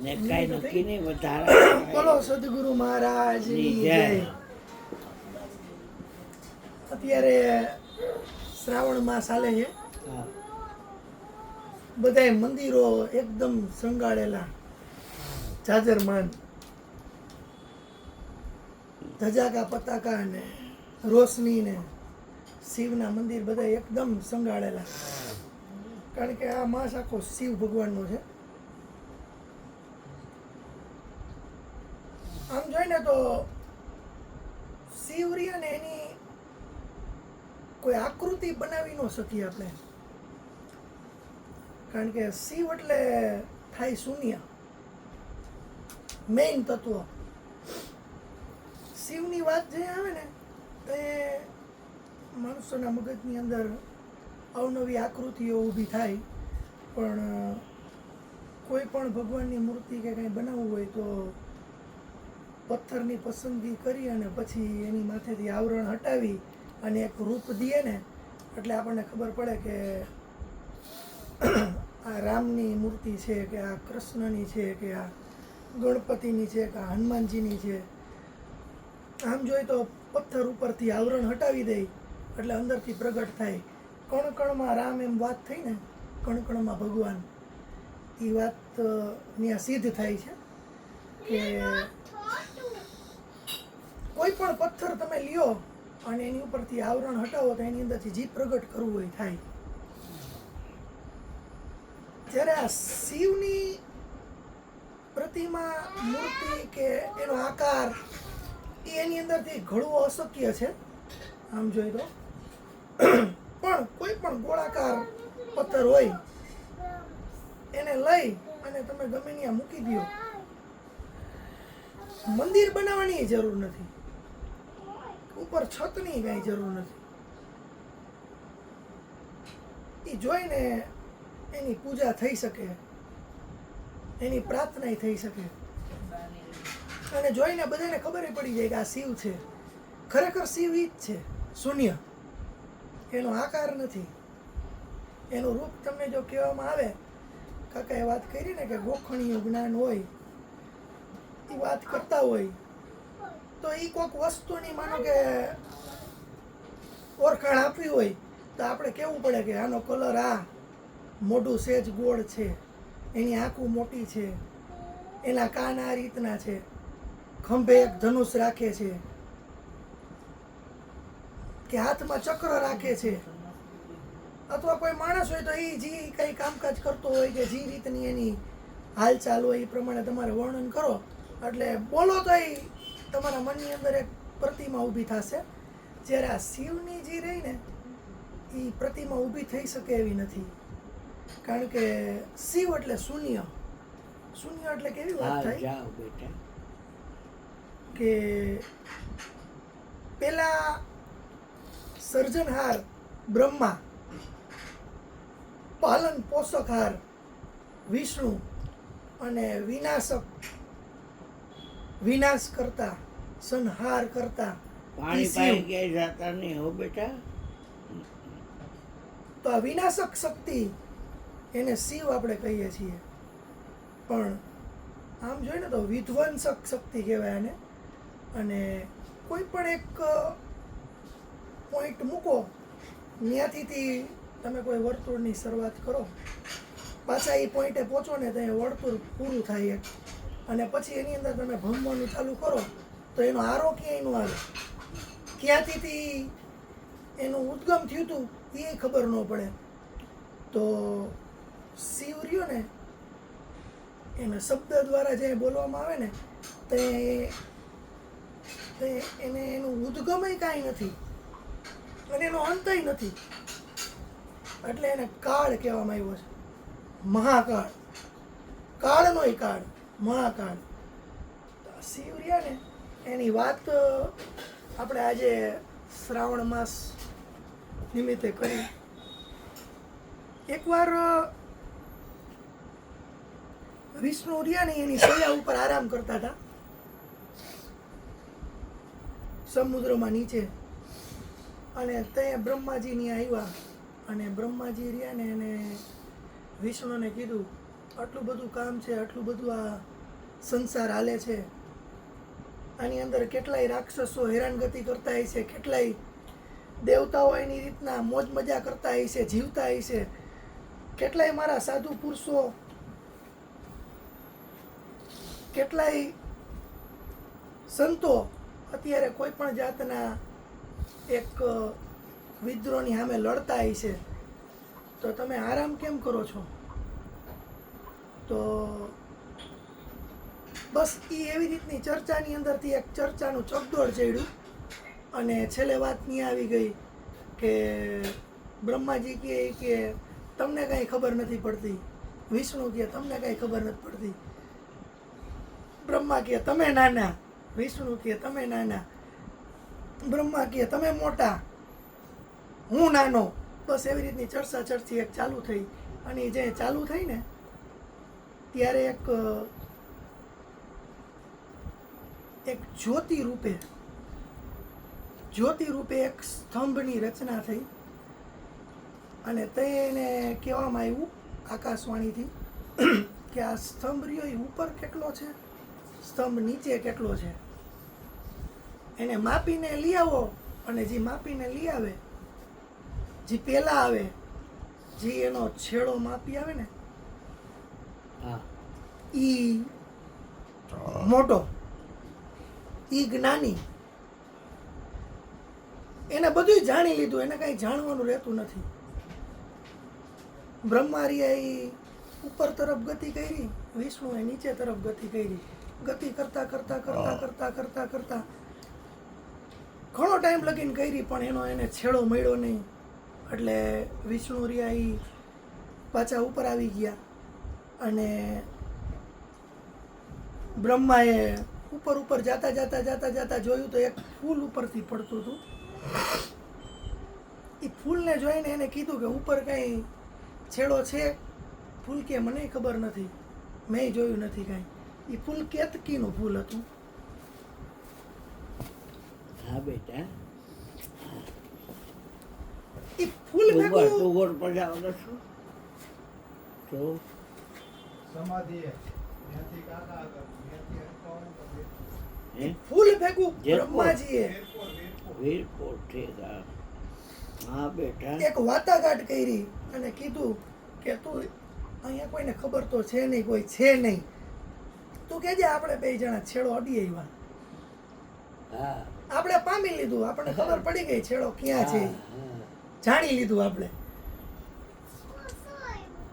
ને કાંઈ નક્કી નહીં વધારે. બોલો સદગુરુ મહારાજની જય. અત્યારે શ્રાવણ માસ ચાલે છે. હા. બધાય મંદિરો એકદમ શણગારેલા, જાજરમાન, ધજાકા પતાકા ને રોશની ને શિવના મંદિર બધા એકદમ શણગારેલા. કારણ કે આ માસ આખો શિવ ભગવાનનો છે. આમ જોઈને તો શિવ રહ્યા ને એની કોઈ આકૃતિ બનાવી ન શકીએ આપણે. કારણ કે શિવ એટલે થાય શૂન્ય, મેઇન તત્વ. શિવની વાત જે આવે ને તો એ મનુષ્યના મગજની અંદર અવનવી આકૃતિઓ ઊભી થાય. પણ કોઈ પણ ભગવાનની મૂર્તિ કે કંઈ બનાવવું હોય તો પથ્થરની પસંદગી કરી અને પછી એની માથેથી આવરણ હટાવી અને એક રૂપ દઈએ ને એટલે આપણને ખબર પડે કે આ રામની મૂર્તિ છે કે આ કૃષ્ણની છે કે આ ગણપતિની છે કે આ હનુમાનજીની છે. આમ જોઈએ તો પથ્થર ઉપરથી આવરણ હટાવી દઈ એટલે અંદરથી પ્રગટ થાય. કણ કણમાં રામ એમ વાત થઈ ને, કણ કણમાં ભગવાન, એ વાત ત્યાં સિદ્ધ થાય છે કે કોઈ પણ પથ્થર તમે લ્યો અને એની ઉપરથી આવરણ હટાવો તો એની અંદરથી જે પ્રગટ કરવું હોય થાય. જ્યારે આ શિવની પ્રતિમા, મૂર્તિ કે એનો આકાર એ એની અંદરથી ઘડવો અશક્ય છે આમ જોઈએ તો. પણ કોઈ પણ ગોળાકાર પથ્થર હોય એને લઈ અને તમે ગમે ત્યાં મૂકી દો. મંદિર બનાવવાની જરૂર નથી, ઉપર છતની કાંઈ જરૂર નથી. એ જોઈને એની પૂજા થઈ શકે, એની પ્રાર્થના થઈ શકે અને જોઈને બધાને ખબર પડી જાય કે આ શિવ છે. ખરેખર શિવ ઈ જ છે, શૂન્ય. એનો આકાર નથી, એનું રૂપ તમને જો કહેવામાં આવે, કાકાએ વાત કરી ને કે ગોખણીયું જ્ઞાન હોય, એ વાત કરતા હોય તો એ કોઈક વસ્તુની માનો કે ઓળખાણ આપવી હોય તો આપણે કહેવું પડે કે આનો કલર આ, મોઢું સેજ ગોળ છે, એની આંખું મોટી છે, એના કાન આ રીતના છે, ખંભે એક ધનુષ રાખે છે કે હાથમાં ચક્ર રાખે છે. અથવા કોઈ માણસ હોય તો એ જે કંઈ કામકાજ કરતો હોય કે જે રીતની એની હાલચાલ હોય એ પ્રમાણે તમારે વર્ણન કરો એટલે બોલો તો એ તમારા મનની અંદર એક પ્રતિમા ઊભી થશે. જ્યારે આ શિવની જે રહી ને એ પ્રતિમા ઊભી થઈ શકે એવી નથી. કારણ કે શિવ એટલે શૂન્ય. શૂન્ય એટલે કેવી વાત થાય જાઓ બેટા. કે પેલા સર્જનહાર બ્રહ્મા, પાલન પોષકહાર વિષ્ણુ અને વિનાશ કરતા, સંહાર કરતા પાણી પાઈ ક્યાંય જતા નહીં હો બેટા. તો આ વિનાશક શક્તિ એને શિવ આપણે કહીએ છીએ. પણ આમ જોઈએ ને તો વિધ્વંસક શક્તિ કહેવાય એને. અને કોઈ પણ એક પોઈન્ટ મૂકો, ત્યાંથી તમે કોઈ વર્તુળની શરૂઆત કરો, પાછા એ પોઈન્ટે પહોંચો ને તો એ વર્તુળ પૂરું થાય એક. અને પછી એની અંદર તમે ભમવાનું ચાલુ કરો તો એનો આરો ક્યાંય નો આવે, ક્યાંથી એનું ઉદ્ગમ થયું હતું એ ખબર ન પડે. તો શિવ રહ્યો ને એને શબ્દ દ્વારા જે બોલવામાં આવે ને તે એને એનું ઉદ્ગમય કાંઈ નથી અને એનો અંતય નથી. એટલે એને કાળ કહેવામાં આવ્યો છે, મહાકાળ. કાળનોય કાળ, મહાકાળ. શિવ રહ્યા ને એની વાત આપણે આજે શ્રાવણ માસ નિમિત્તે કરી. એકવાર વિષ્ણુ રહ્યા ને એની સૈયા ઉપર આરામ કરતા હતા સમુદ્રમાં નીચે. અને તે બ્રહ્માજી ની આવ્યા અને બ્રહ્માજી રહ્યા ને એને વિષ્ણુને કીધું આટલું બધું કામ છે, આટલું બધું આ સંસાર હાલે છે, આની અંદર કેટલાય રાક્ષસો હેરાનગતિ કરતા હોય છે, કેટલાય દેવતાઓ એની રીતના મોજ મજા કરતા હોય છે, જીવતા હોય છે, કેટલાય મારા સાધુ પુરુષો, કેટલાય સંતો અત્યારે કોઈ પણ જાતના એક વિદ્રોહની સામે લડતા હોય છે, તો તમે આરામ કેમ કરો છો? તો બસ એ એવી રીતની ચર્ચાની અંદરથી એક ચર્ચાનું ચકદોડ ચડ્યું અને છેલ્લે વાત નહીં આવી ગઈ કે બ્રહ્માજી કે તમને કાંઈ ખબર નથી પડતી, વિષ્ણુ કે તમને કાંઈ ખબર નથી પડતી, બ્રહ્મા કે તમે નાના, વિષ્ણુ કે તમે નાના, બ્રહ્મા કે તમે મોટા, હું નાનો. બસ એવી રીતની ચર્ચા ચર્ચી એક ચાલુ થઈ અને જે ચાલુ થઈ ને ત્યારે એક જ્યોતિ રૂપે એક સ્તંભની રચના થઈ અને તેને કહેવામાં આવ્યું આકાશવાણીથી કે આ સ્તંભ રહ્યો એ ઉપર કેટલો છે, સ્તંભ નીચે કેટલો છે, એને માપીને લઈ આવો. અને જે માપીને લઈ આવે, જે પહેલા આવે, જે એનો છેડો માપી આવે ને ઈ મોટો, ઈ જ્ઞાની, એને બધું જાણી લીધું, એને કઈ જાણવાનું રહેતું નથી. બ્રહ્મારીએ ઉપર તરફ ગતિ કરી, વિષ્ણુએ નીચે તરફ ગતિ કરી. ગતિ કરતા કરતા કરતા કરતા કરતા કરતા ઘણો ટાઈમ લગીને કરી પણ એને છેડો મળ્યો નહીં. એટલે વિષ્ણુ રિયા ઈ પાછા ઉપર આવી ગયા અને બ્રહ્માએ ઉપર જાતા જાતા જાતા જાતા જોયું તો એક ફૂલ ઉપરથી પડતું હતું. એ ફૂલને જોઈને એને કીધું કે ઉપર કઈ છેડો છે? ફૂલ કે મને ખબર નથી, મેં જોયું નથી કાંઈ. એ ફૂલ કેતકીનું ફૂલ હતું. હા બેટા, એ ફૂલ ભેગું ટુગર પજાવતો છું તો સમાધિએ ત્યાંથી કાકા આગળ ત્યાંથી અટકાવવાનું તો હે ફૂલ ભેગું જેતપુર. બ્રહ્માજીએ વીરપુર ઠેકા. હા બેટા, એક વાટાઘાટ કરી અને કીધું કે તું અહીંયા કોઈને ખબર તો છે નહીં, કોઈ છે નહીં, તું કહેજે આપણે બે જણા છેડો અડી આવ્યા. હા આપણે પામી લીધું, આપણને ખબર પડી ગઈ છેડો ક્યાં છે, હા, જાણી લીધું આપણે.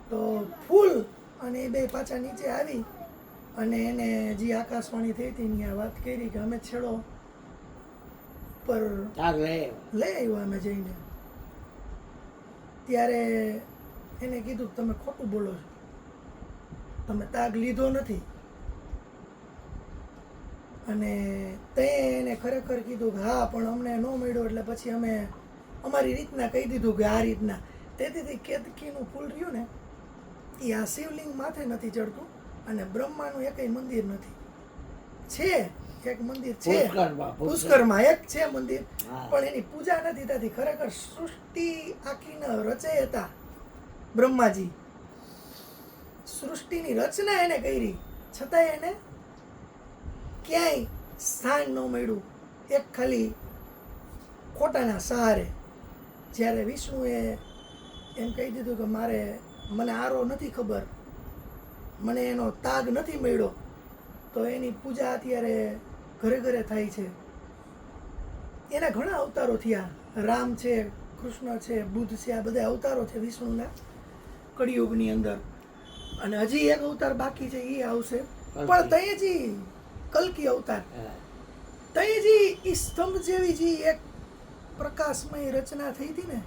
તો ફૂલ અને એ બે પાછા નીચે આવી અને એને જે આકાશવાણી થઈ હતી એની આ વાત કરી કે અમે છેડો પર તાગ લે લઈ આવ્યા અમે જઈને. ત્યારે એને કીધું તમે ખોટું બોલો છો, તમે તાગ લીધો નથી. અને તે એને ખરેખર કીધું કે હા પણ અમને ન મળ્યો એટલે પછી અમે અમારી રીતના કહી દીધું કે આ રીતના. તેથી કેતકીનું ફૂલ રહ્યું ને એ આ શિવલિંગ માથે નથી ચડતું અને બ્રહ્માનું એકય મંદિર નથી. છે એક મંદિર છે પુષ્કરમાં, પુષ્કરમાં એક છે મંદિર, હા. પણ એની પૂજા નથી થતી. ખરેખર સૃષ્ટિ આખીને રચે હતા બ્રહ્માજી, સૃષ્ટિની રચના એને કરી છતાંય એને ક્યાંય સ્થાન ન મળ્યું. એક ખાલી ખોટાના સહારે જ્યારે વિષ્ણુએ એમ કહી દીધું કે મને આરો નથી ખબર, મને એનો તાગ નથી મળ્યો, તો એની પૂજા અત્યારે ઘરે ઘરે થાય છે. એના ઘણા અવતારો થયા, રામ છે, કૃષ્ણ છે, બુદ્ધ છે, આ બધા અવતારો છે વિષ્ણુના કળિયુગની અંદર. અને હજી એક અવતાર બાકી છે, એ આવશે. પણ તયજી કલ્કી અવતાર, તયજી એ સ્તંભ જેવી જે એક પ્રકાશમય રચના થઈ હતી ને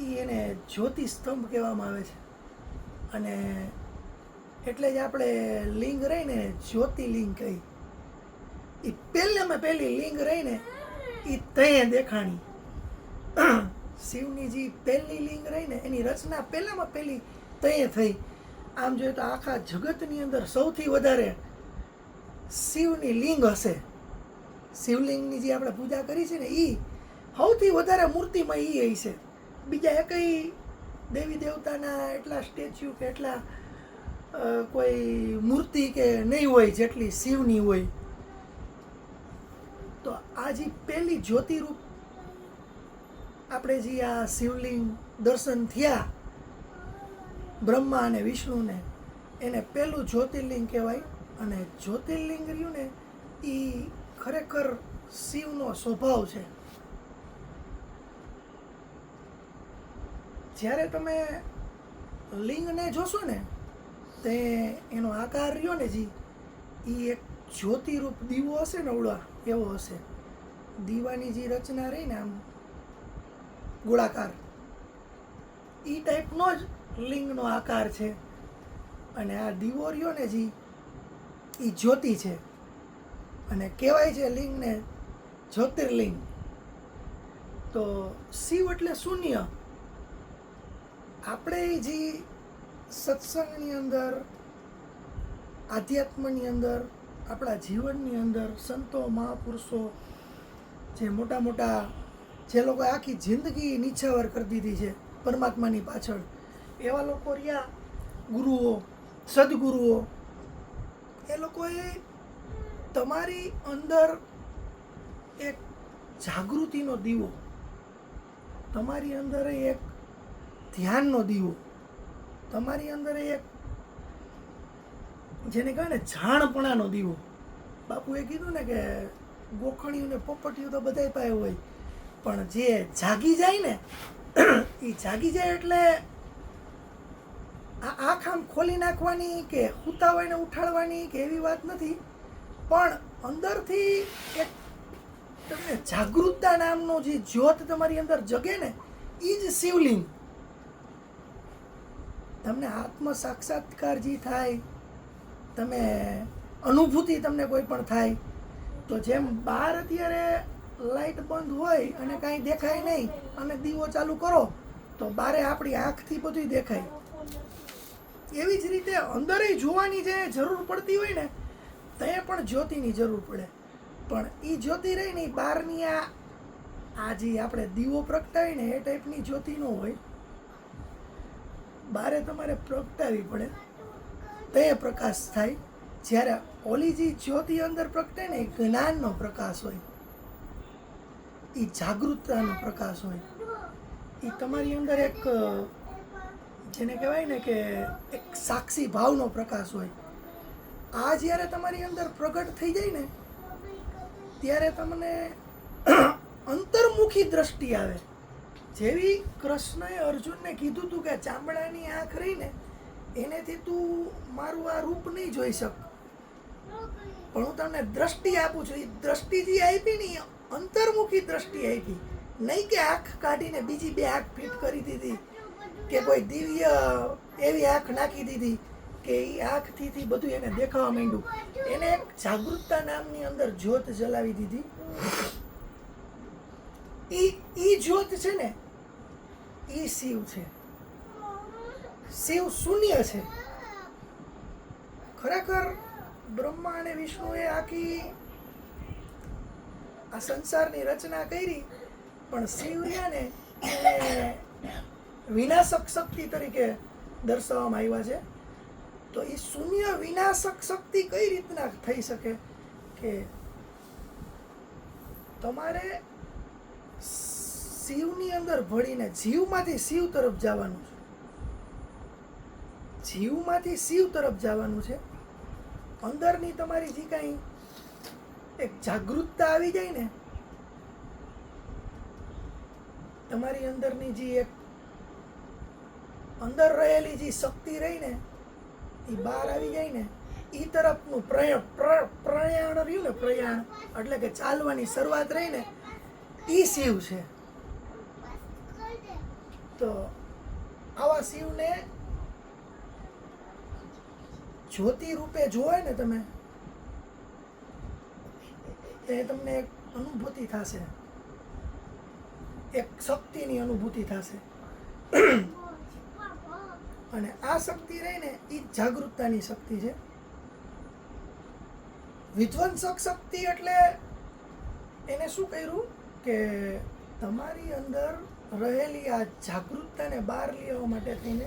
એ એને જ્યોતિ સ્તંભ કહેવામાં આવે છે. અને એટલે જ આપણે લિંગ રહીને જ્યોતિલિંગ કહી. એ પહેલી લિંગ રહીને એ તયે દેખાણી. શિવની જે પહેલી લિંગ રહીને એની રચના પહેલામાં પહેલી તયે થઈ. આમ જોઈએ તો આખા જગતની અંદર સૌથી વધારે શિવની લિંગ હશે. શિવલિંગની જે આપણે પૂજા કરી છે ને એ સૌથી વધારે મૂર્તિમય એ હશે. બીજા એકય દેવી દેવતાના એટલા સ્ટેચ્યુ કે એટલા કોઈ મૂર્તિ કે નહીં હોય જેટલી શિવની હોય. તો આ જે પહેલી જ્યોતિરૂપ આપણે જે આ શિવલિંગ દર્શન થયા બ્રહ્મા અને વિષ્ણુને, એને પહેલું જ્યોતિર્લિંગ કહેવાય. અને જ્યોતિર્લિંગ રહ્યું ને એ ખરેખર શિવનો સ્વભાવ છે. જ્યારે તમે લિંગને જોશો ને તે એનો આકાર રહ્યો ને જી એ એક જ્યોતિરૂપ દીવો હશે ને ઓળા એવો હશે. દીવાની જે રચના રહી ને આમ ગોળાકાર એ ટાઈપનો જ લિંગનો આકાર છે. અને આ દીવો રહ્યો ને જી એ જ્યોતિ છે. અને કહેવાય છે લિંગને જ્યોતિર્લિંગ. તો શિવ એટલે શૂન્ય. આપણે જે સત્સંગની અંદર, આધ્યાત્મની અંદર, આપણા જીવનની અંદર સંતો મહાપુરુષો જે મોટા મોટા જે લોકો આખી જિંદગી નિછાવર કરી દીધી છે પરમાત્માની પાછળ, એવા લોકો રહ્યા ગુરુઓ, સદગુરુઓ. એ લોકોએ તમારી અંદર એક જાગૃતિનો દીવો, તમારી અંદર એક ધ્યાનનો દીવો, તમારી અંદર એક જેને કહે ને જાણપણાનો દીવો. બાપુએ કીધું ને કે ગોખણિયું ને પોપટિયું તો બધાય પાસે હોય, પણ જે જાગી જાય ને એ જાગી જાય એટલે આ આંખ આમ ખોલી નાખવાની કે સૂતા હોય ને ઉઠાડવાની કે એવી વાત નથી, પણ અંદરથી એક તમને જાગૃતતા નામનો જે જ્યોત તમારી અંદર જગે ને એ જ શિવલિંગ. તમને આત્મ સાક્ષાત્કાર જે થાય, તમે અનુભૂતિ તમને કોઈ પણ થાય, તો જેમ બહાર અત્યારે લાઇટ બંધ હોય અને કાંઈ દેખાય નહીં અને દીવો ચાલુ કરો તો બારે આપણી આંખથી બધું દેખાય. એવી જ રીતે અંદર જોવાની જે જરૂર પડતી હોય ને ત્યાં પણ જ્યોતિની જરૂર પડે. પણ એ જ્યોતિ રહી ને બહારની આ જે આપણે દીવો પ્રગટાવી ને એ ટાઈપની જ્યોતિ ન હોય. બારે તમારે પ્રગટાવી પડે તે પ્રકાશ થાય. જ્યારે ઓલી જે જ્યોતિ અંદર પ્રગટે ને એ જ્ઞાનનો પ્રકાશ હોય, એ જાગૃતતાનો પ્રકાશ હોય. એ તમારી અંદર એક જેને કહેવાય ને કે એક સાક્ષી ભાવનો પ્રકાશ હોય. આ જ્યારે તમારી અંદર પ્રગટ થઈ જાય ને ત્યારે તમને અંતર્મુખી દ્રષ્ટિ આવે. જેવી કૃષ્ણએ અર્જુનને કીધું હતું કે ચામડાની આંખ રહીને એનેથી તું મારું આ રૂપ નહીં જોઈ શક, પણ હું તમને દ્રષ્ટિ આપું છું. એ દ્રષ્ટિ જે આપી ને એ અંતર્મુખી દ્રષ્ટિ આપી, નહીં કે આંખ કાઢીને બીજી બે આંખ ફિટ કરી દીધી કે કોઈ દિવ્ય એવી આંખ નાખી દીધી કે એ આંખથી બધું એને દેખાવા માંડ્યું. એને એક જાગૃતતા નામની અંદર જ્યોત જલાવી દીધી. એ જ્યોત છે ને એ શિવ છે. શિવ શૂન્ય છે. ખરેખર બ્રહ્મા અને વિષ્ણુએ આખી આ સંસારની રચના કરી, પણ શિવ ને વિનાશક શક્તિ તરીકે દર્શાવવામાં આવ્યા છે. તો એ શૂન્ય વિનાશક શક્તિ કઈ રીતના થઈ શકે કે તમારે શિવની અંદર ભળીને જીવમાંથી શિવ તરફ જવાનું છે. જીવમાંથી શિવ તરફ જવાનું છે. અંદરની તમારી જે કાંઈ એક જાગૃતતા આવી જાય ને, તમારી અંદરની જે એક અંદર રહેલી જે શક્તિ રહી ને એ બહાર આવી જાય ને, એ તરફનું પ્રયાણ રહ્યું ને, પ્રયાણ એટલે કે ચાલવાની શરૂઆત રહી ને એ શિવ છે. તો આવા શિવને જ્યોતિ રૂપે જોવાય ને તમે, તે તમને એક અનુભૂતિ થશે, એક શક્તિની અનુભૂતિ થશે. અને આ શક્તિ રહી ને એ જાગૃતતાની શક્તિ છે. વિધ્વંસક શક્તિ એટલે એને શું કર્યું કે તમારી અંદર રહેલી આ જાગૃતતાને બહાર લેવા માટે થઈને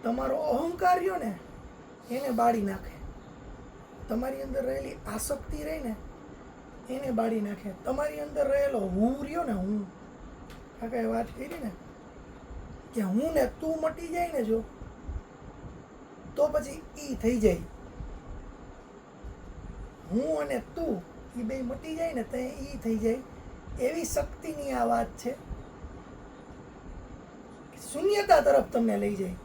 તમારો અહંકાર રહ્યો ને એને બાળી નાખે. તમારી અંદર રહેલી આસક્તિ રહી ને એને બાળી નાખે. તમારી અંદર રહેલો હું રહ્યો ને હું, કાકાએ વાત કરી ને કે હું ને તું મટી જાય ને જો, તો પછી ઈ થઈ જાય. હું અને તું એ બે મટી જાય ને તો ઈ થઈ જાય. એવી શક્તિની આ વાત છે. શૂન્યતા તરફ તમને લઈ જાય.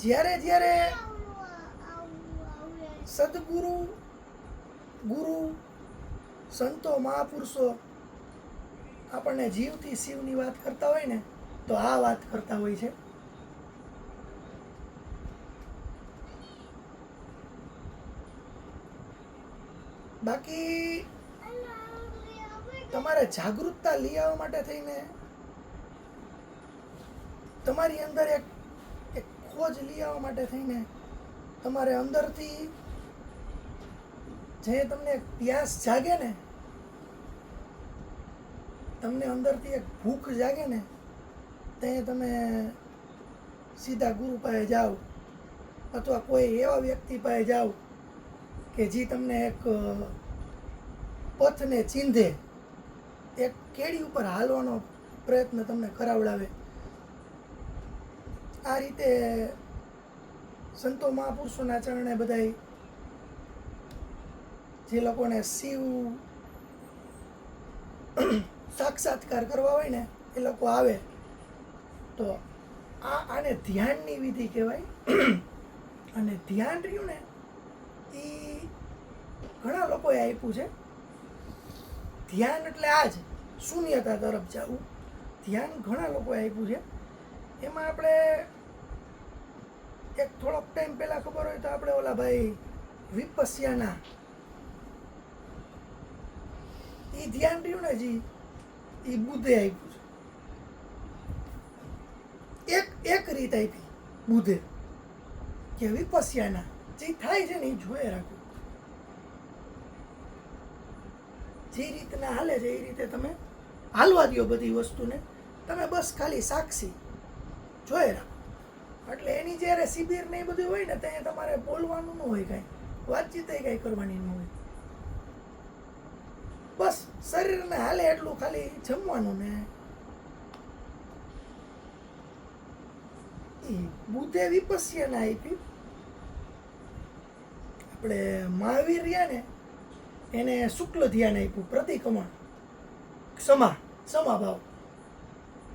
જ્યારે જ્યારે સદગુરુ, ગુરુ, સંતો, મહાપુરુષો આપણને જીવથી શિવની વાત કરતા હોય ને તો આ વાત કરતા હોય છે. બાકી તમારે જાગૃતતા લઈ આવવા માટે થઈને તમારી અંદર એક ખોજ લઈ આવવા માટે થઈને તમારે અંદરથી જે તમને એક પ્યાસ જાગે ને, તમને અંદરથી એક ભૂખ જાગે ને, તે તમે સીધા ગુરુ પાસે જાઓ અથવા કોઈ એવા વ્યક્તિ પાસે જાઓ કે જે તમને એક પથને ચીંધે, એક કેડી ઉપર હાલવાનો પ્રયત્ન તમને કરાવડાવે. આ રીતે સંતો મહાપુરુષોના ચરણે બધાય જે લોકોને શિવ સાક્ષાત્કાર કરવા હોય ને એ લોકો આવે. તો આને ધ્યાનની વિધિ કહેવાય. અને ધ્યાન રહ્યું ને એ ઘણા લોકોએ આપ્યું છે. ધ્યાન એટલે આ જ શૂન્યતા તરફ જવું. ધ્યાન ઘણા લોકોએ આપ્યું છે. એમાં આપણે એક થોડોક ટાઈમ પહેલા ખબર હોય તો આપણે ઓલા ભાઈ વિપસ્યાના એ ધ્યાન રહ્યું ને જી, એ બુદ્ધે આપ્યું છે. એક રીત આપી બુદ્ધે કે વિપસ્યાના જે થાય છે ને એ જોયે રાખવું. જે રીતના હાલે છે એ રીતે તમે હાલવા દો બધી વસ્તુને. તમે બસ ખાલી સાક્ષી જોઈ રાખો. એટલે એની જ્યારે શિબિર ને એ બધું હોય ને ત્યાં તમારે બોલવાનું ન હોય, કાંઈ વાતચીત કાંઈ કરવાની ન હોય. બસ શરીરને હાલે એટલું ખાલી જમવાનું ને. એ બુદ્ધે વિપસ્યાના આપી. આપણે મહાવીર રહ્યા ને એને શુક્લ ધ્યાન આપ્યું, પ્રતિક્રમણ, સમાભાવ.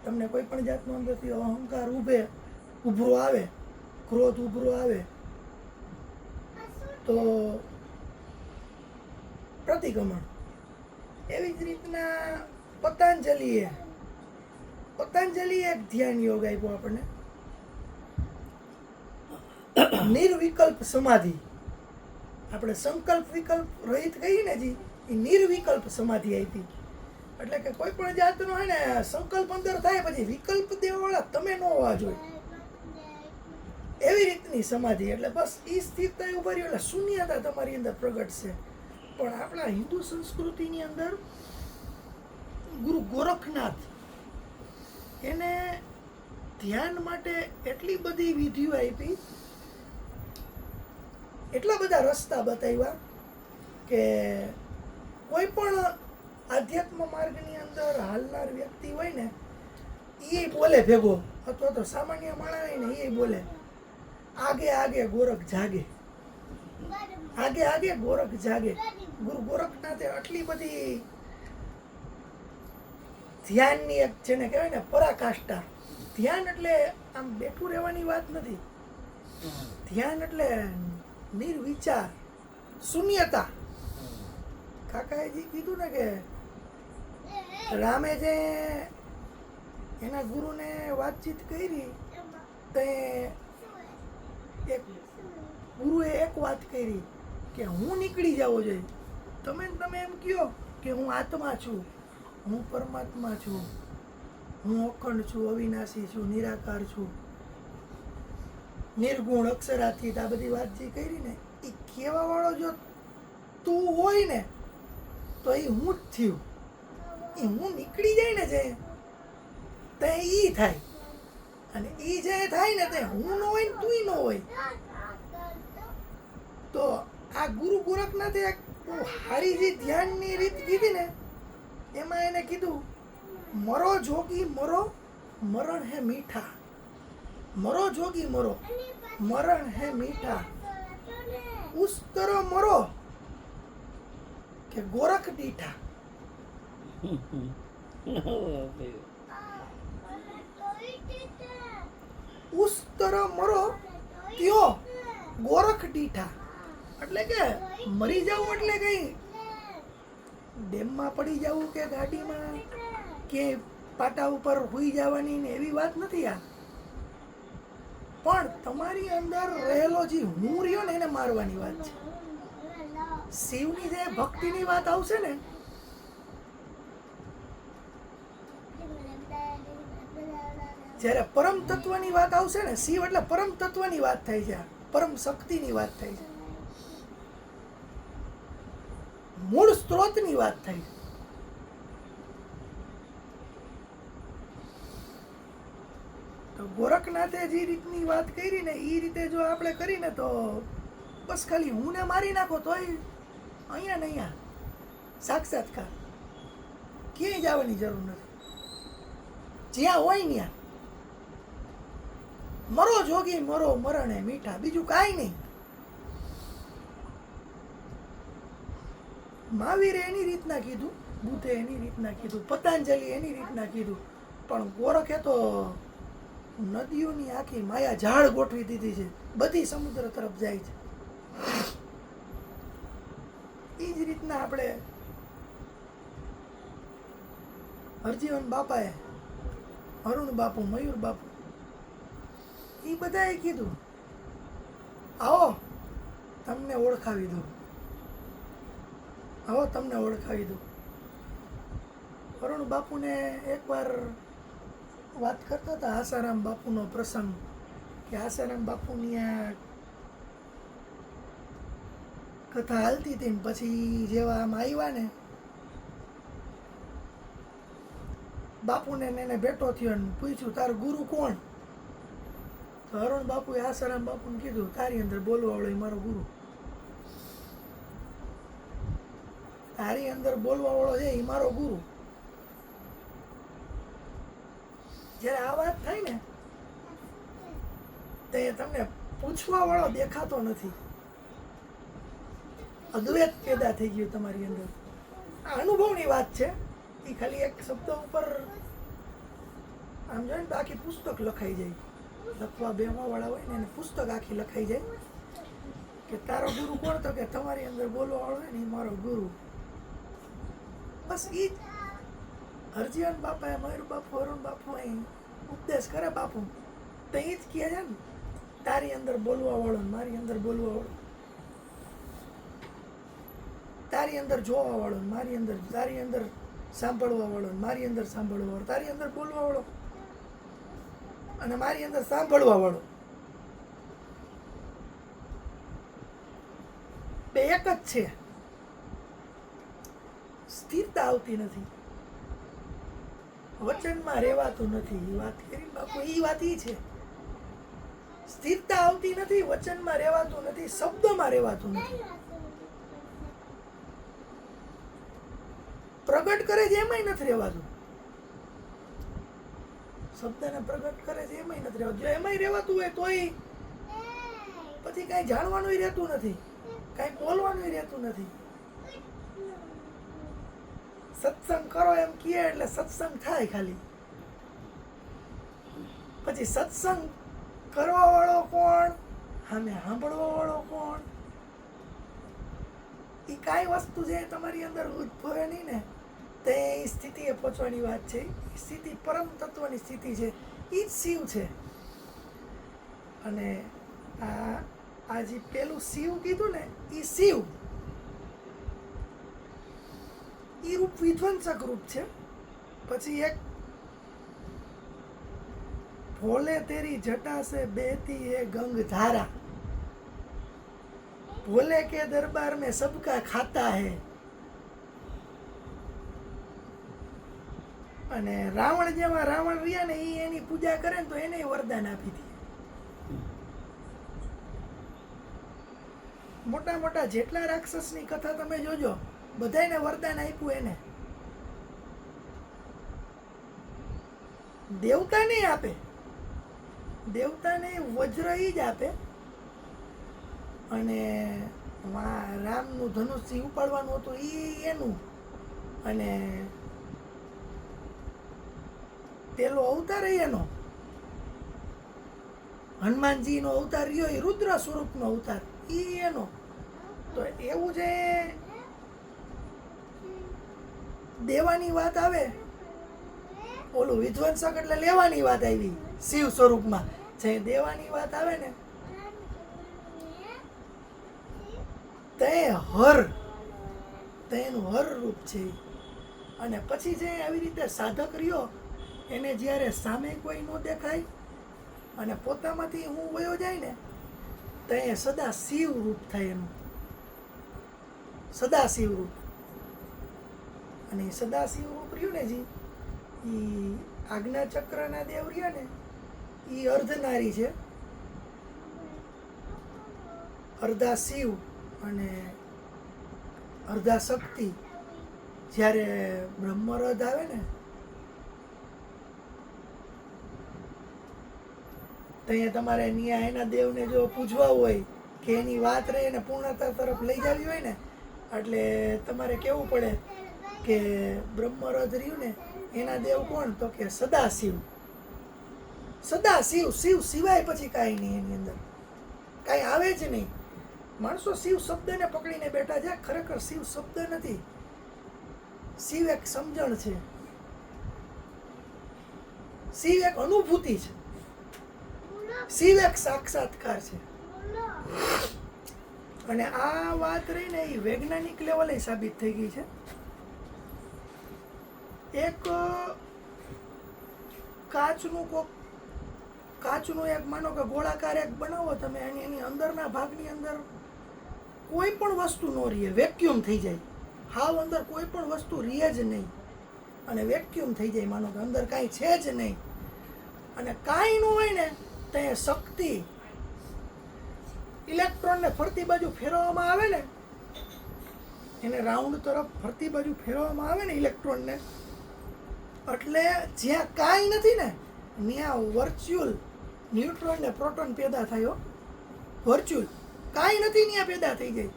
તમને કોઈ પણ જાતનો અંદરથી અહંકાર ઉભરો આવે, ક્રોધ ઉભરો આવે તો પ્રતિક્રમણ. એવી જ રીતના પતંજલિએ એક ધ્યાન યોગ આપ્યો આપણને, નિર્વિકલ્પ સમાધિ. આપણે સંકલ્પ વિકલ્પ રહિત કહીએ ને જી, એ નિર્વિકલ્પ સમાધિ આપી. એટલે કે કોઈ પણ જાતનો હે ને સંકલ્પ અંદર થાય પછી વિકલ્પ દેવાવાળા તમે ન હોવા જોઈએ, એવી રીતની સમાધિ. એટલે બસ એ સ્થિરતા ઉભા રહ્યો એટલે શૂન્યતા તમારી અંદર પ્રગટશે. પણ આપણા હિન્દુ સંસ્કૃતિની અંદર ગુરુ ગોરખનાથ એને ધ્યાન માટે એટલી બધી વિધિઓ આપી, એટલા બધા રસ્તા બતાવ્યા કે કોઈ પણ આધ્યાત્મ માર્ગની અંદર હાલનાર વ્યક્તિ હોય ને એ બોલે ભેગો, અથવા તો સામાન્ય માણસ હોય ને એ બોલે આગે આગે ગોરખ જાગે, આગે આગે ગોરખ જાગે. ગુરુ ગોરખનાથે આટલી બધી ધ્યાનની એક જેને કહેવાય ને પરાકાષ્ઠા. ધ્યાન એટલે આમ બેઠું રહેવાની વાત નથી. ધ્યાન એટલે નિર્વિચાર, શૂન્યતા. કાકાએ જે કીધું ને કે રામે જે એના ગુરુને વાતચીત કરી તે એક ગુરુએ એક વાત કરી કે હું નીકળી જવો જોઈએ. તમે એમ કહો કે હું આત્મા છું, હું પરમાત્મા છું, હું અખંડ છું, અવિનાશી છું, નિરાકાર છું, નિર્ગુણ, અક્ષરાતીત, આ બધી વાત જે કરી ને એ કહેવા વાળો જો તું હોય ને તો એ હું જ થયું. એ હું નીકળી જાય ને જે તે ઈ થાય. અને ઈ જે થાય ને તે હું ન હોય ને તુંય ન હોય. તો આ ગુરુ ગોરખનાથે એક બહુ સારી જે ધ્યાનની રીત કીધી ને, એમાં એને કીધું, મરો જોગી મરો મરણ હે મીઠા, મરો જોગી મરો મરણ હે મીઠા, ઉસ તરો મરો કે ગોરખ દીઠા. ઉસ તરો મરો ત્યો ગોરખ દીઠા. એટલે કે મરી જવું એટલે કઈ ડેમમાં પડી જવું કે ગાડીમાં કે પાટા ઉપર હુઈ જવાની ને એવી વાત નથી. આ પણ તમારી અંદર રહેલો જે હું રહ્યો ને એને મારવાની વાત છે. શિવની જે ભક્તિની વાત આવશે ને, જ્યારે પરમ તત્વની વાત આવશે ને, શિવ એટલે પરમ તત્વની વાત થાય છે, પરમ શક્તિની વાત થાય છે, મૂળ સ્ત્રોતની વાત થાય છે. તો ગોરખનાથે જે રીતની વાત કરી ને એ રીતે જો આપણે કરીને તો બસ ખાલી હું ને મારી નાખો તોય અહીંયા ને અહીંયા સાક્ષાત્કાર, ક્યાંય જવાની જરૂર નથી. જ્યાં હોય ત્યાં મરો જોગી મરો મરણે મીઠા, બીજું કાંઈ નહીં. મહાવીરે એની રીતના કીધું, બુદ્ધે એની રીતના કીધું, પતંજલિ એની રીતના કીધું, પણ ગોરખે તો નદીઓની આખી માયા ઝાડ ગોઠવી દીધી છે, બધી સમુદ્ર તરફ જાય છે. એ જ રીતના આપણે હરજીવન બાપાએ, અરુણ બાપુ, મયુર બાપુ, એ બધાએ કીધું, આવો તમને ઓળખાવી દઉં, આવો તમને ઓળખાવી દઉં. અરુણ બાપુને એકવાર વાત કરતા હતા આસારામ બાપુનો પ્રસંગ, કે આસારામ બાપુની આ કથા હાલતી હતી ને પછી જેવા આમ આવ્યા ને બાપુને એને ભેટો થયો ને પૂછ્યું, તારો ગુરુ કોણ? તો અરુણ બાપુએ આસારામ બાપુને કીધું, તારી અંદર બોલવા વાળો એ મારો ગુરુ, તારી અંદર બોલવા વાળો છે એ મારો ગુરુ. જ્યારે આ વાત થાય ને તો એ તમને પૂછવા વાળો દેખાતો નથી, અદ્વૈત પેદા થઈ ગયું તમારી અંદર. આ અનુભવની વાત છે. એ ખાલી એક શબ્દ ઉપર આમ જોઈએ ને તો આખી પુસ્તક લખાઈ જાય. લખવા બેહવા વાળા હોય ને એને પુસ્તક આખી લખાઈ જાય કે તારો ગુરુ કોણ? તો કે તમારી અંદર બોલવા વાળો હોય ને એ મારો ગુરુ. બસ એ જ હરજીવન બાપા, મયુર બાપુ, અરુણ બાપુ અહીં ઉપદેશ કરે બાપુ, તો એ જ કહે છે ને, તારી અંદર બોલવા વાળો, મારી અંદર બોલવા વાળો, તારી અંદર જોવા વાળો, મારી અંદર, તારી અંદર સાંભળવા વાળો, મારી અંદર સાંભળવા વાળો, તારી અંદર બોલવા વાળો અને મારી અંદર સાંભળવા વાળો, બે એક જ છે. સ્થિરતા આવતી નથી, વચનમાં રહેવાતું નથી. એ વાત કરી બાપુ, એ વાત એ છે, સ્થિરતા આવતી નથી, વચનમાં રહેવાતું નથી, શબ્દોમાં રહેવાતું નથી. પ્રગટ કરે છે એમાંય નથી રહેવાતું, શબ્દને પ્રગટ કરે છે એમાંય નથી રહેવાતું. જો એમાંય રહેવાતું હોય તોય પછી કાંઈ જાણવાનું રહેતું નથી, કાંઈ બોલવાનું રહેતું નથી. સત્સંગ કરો એમ કહે એટલે સત્સંગ થાય ખાલી. પછી સત્સંગ કરવા વાળો કોણ, સામે સાંભળવા વાળો કોણ, એ કાંઈ વસ્તુ છે તમારી અંદર ઉદ્ભવે નહીં ને, તે સ્થિતિએ પહોંચવાની વાત છે. એ સ્થિતિ પરમ તત્વની સ્થિતિ છે, એ જ શિવ છે. અને આ જે પેલું શિવ કીધું ને, એ શિવ, એ રૂપ વિધ્વંસક રૂપ છે. પછી એક ભોલે તેરી જટા સે બેહતી है गंग धारा, भोले के दरबार में सबका खाता है, અને રાવણ જેવા રાવણ રહ્યા ને એ એની પૂજા કરે ને તો એને વરદાન આપી દે. મોટા મોટા જેટલા રાક્ષસની કથા તમે જોજો, બધાયને વરદાન આપ્યું એને. દેવતા નહીં આપે, દેવતાને વજ્ર ઈ જ આપે. અને રામનું ધનુષ્ય ઉપાડવાનું હતું ઈ એનું. અને પેલો અવતાર એનો, હનુમાનજીનો અવતાર રહ્યો એ રુદ્ર સ્વરૂપનો અવતાર ઈ એનો. તો એવું જે દેવાની વાત આવે, ઓલું વિધ્વંસક એટલે લેવાની વાત આવી શિવ સ્વરૂપમાં. જે દેવાની વાત આવે ને તે એનું હર રૂપ છે. અને પછી જે આવી રીતે સાધક રહ્યો એને જ્યારે સામે કોઈ ન દેખાય અને પોતામાંથી હું વયો જાય ને તો એ સદા શિવ રૂપ થાય એનું, સદા શિવ રૂપ. અને એ સદા શિવ રૂપ રહ્યું ને જી, એ આજ્ઞા ચક્રના દેવ રહ્યા ને એ અર્ધનારી છે, અર્ધા શિવ અને અર્ધા શક્તિ. જ્યારે બ્રહ્મરથ આવે ને ત્યાં તમારે ન્યા એના દેવને જો પૂજવા હોય કે એની વાત રહે એને પૂર્ણતા તરફ લઈ જવી હોય ને, એટલે તમારે કેવું પડે કે બ્રહ્મરથ રહ્યું ને એના દેવ કોણ, તો કે સદાશિવ. સદાશિવ, શિવ સિવાય પછી કાંઈ નહીં, એની અંદર કાંઈ આવે જ નહીં. માણસો શિવ શબ્દને પકડીને બેઠા છે, ખરેખર શિવ શબ્દ નથી. શિવ એક સમજણ છે, શિવ એક અનુભૂતિ છે, શિવ એક સાક્ષાત્કાર છે. અને આ વાત રહીને એ વૈજ્ઞાનિક લેવલે સાબિત થઈ ગઈ છે. એક કાચનું એક માનો કે ગોળાકાર એક બનાવો તમે, એની અંદરના ભાગની અંદર કોઈ પણ વસ્તુ ન રહે, વેક્યુમ થઈ જાય. હાવ અંદર કોઈ પણ વસ્તુ રહે જ નહીં અને વેક્યુમ થઈ જાય, માનો કે અંદર કાંઈ છે જ નહીં. અને કાંઈ ન હોય ને ત્યાં શક્તિ ઇલેક્ટ્રોનને ફરતી બાજુ ફેરવવામાં આવે ને, એને રાઉન્ડ તરફ ફરતી બાજુ ફેરવવામાં આવે ને ઇલેક્ટ્રોનને, એટલે જ્યાં કાંઈ નથી ને ત્યાં વર્ચ્યુઅલ ન્યુટ્રોન ને પ્રોટોન પેદા થયો. વર્ચ્યુઅલ કાંઈ નથી ત્યાં પેદા થઈ જાય.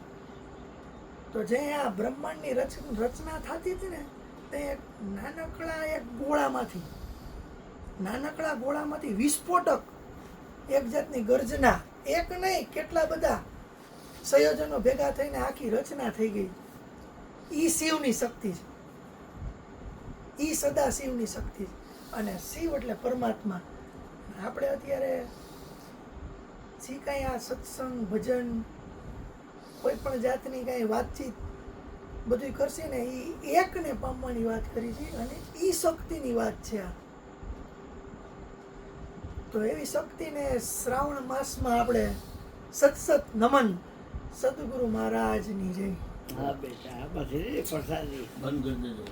તો જે આ બ્રહ્માંડની રચના થતી હતી ને તે નાનકડા ગોળામાંથી વિસ્ફોટક એક જાતની ગર્જના, એક નહીં કેટલા બધા સંયોજનો ભેગા થઈને આખી રચના થઈ ગઈ. ઈ શિવની શક્તિ છે, ઈ સદા શિવની શક્તિ છે. અને શિવ એટલે પરમાત્મા. આપણે અત્યારે જે કાંઈ આ સત્સંગ ભજન કોઈ પણ જાતની કાંઈ વાતચીત બધું કરશે ને એ એકને પામવાની વાત કરી છે અને એ શક્તિની વાત છે આ. તો એવી શક્તિને શ્રાવણ માસમાં આપણે સત નમન. સદગુરુ મહારાજની જય. હા બેટા, પછી પ્રસાદી બંધ કરી દેજો.